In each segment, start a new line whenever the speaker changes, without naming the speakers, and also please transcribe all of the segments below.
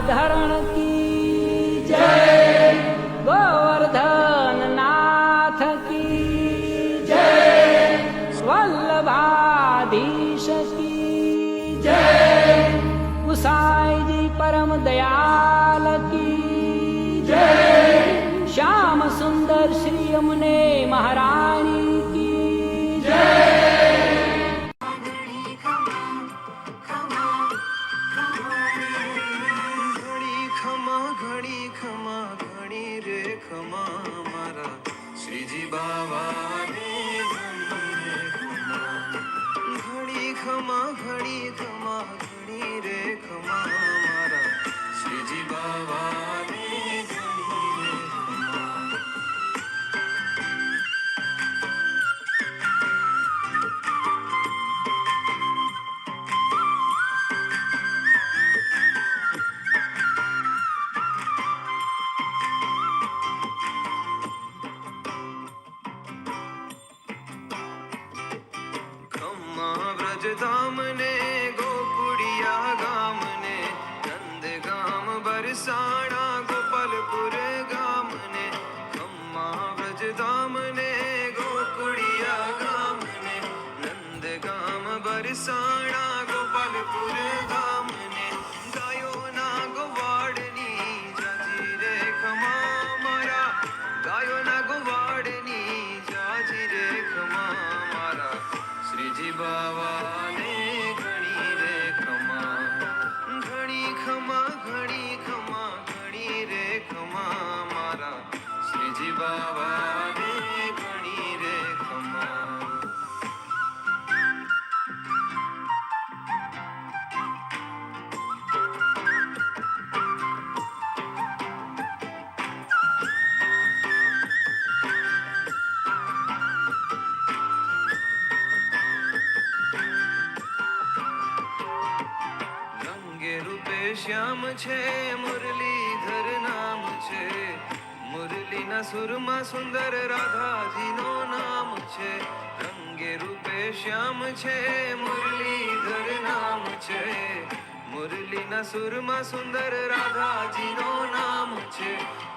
धरण की जय, गोवर्धन नाथ की जय, वल्लभाधीश की जय, गुसाई जी परम दयाल की जय, श्याम सुंदर श्री यमुने महारानी की जय।
ઘણી ખમા ઘણી રે ખમા મારા શ્રીજી બાવાને ઘણી ખમા ઘણી ખમા ઘણી રે ખમા મારા શ્રીજી બાવાને ઘણી રે ખમા। ધામ ને ગોકુડિયા ગામ ને નંદગામ બરસાણા ગોપાલપુર ગામ ને ખમ્મા વ્રજધામ ને ગોકુડિયા ગામ ને નંદગામ બરસાણા ગોપાલપુર ગામ ને ગાયોના ગોવાડની જાજી રે ખમા મારા ગાયોના ગોવાડની જાજી રે ખમા મારા શ્રીજી બાવા શ્યામ છે મુરલીધર નામ છે મુરલીના સુરમાં સુંદર રાધાજીનો નામ છે રંગે રૂપે શ્યામ છે મુરલીધર નામ છે મુરલીના સુરમાં સુંદર રાધાજીનો નામ છે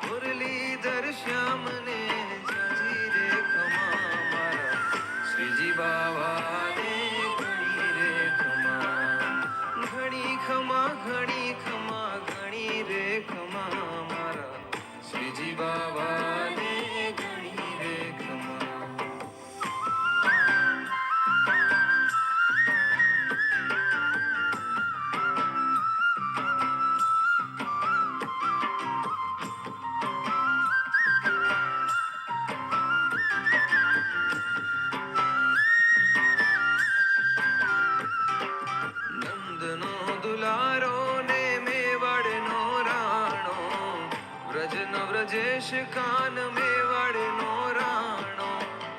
મુરલીધર શ્યામને જાજી રે ખમા મારા શ્રીજી બાવાને ઘણી રે ખમા ઘણી ખમા ઘણી ખમા ઘણી રે ખમા મારા શ્રીજી બાવાને ઘણી રે ખમા। નંદનો દુલારો ને મેવાડનો રાણો વ્રજનો વ્રજેશ કાન મેવાડનો રાણો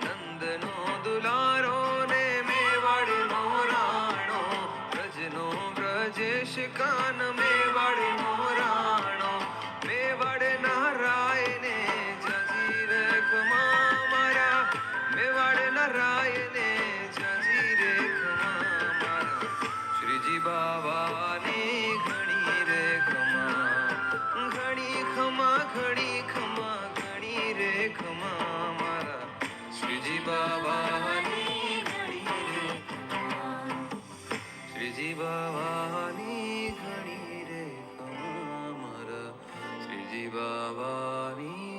નંદનો દુલારો ને મેવાડનો રાણો વ્રજનો વ્રજેશ કાન મેવાડનો રાણો મેવાડના રાયને જાજી રે ખમા મારા મેવાડના રાયને જાજી રે ખમા મારા શ્રીજી બાવાની ઘણી રે ખમા ઘણી ખમા ઘણી ખમા ઘણી રે ખમા મારા શ્રીજી બાવાની ઘણી રે ખમા શ્રીજી બાવાની ઘણી રે ખમા મારા શ્રીજી બાવાની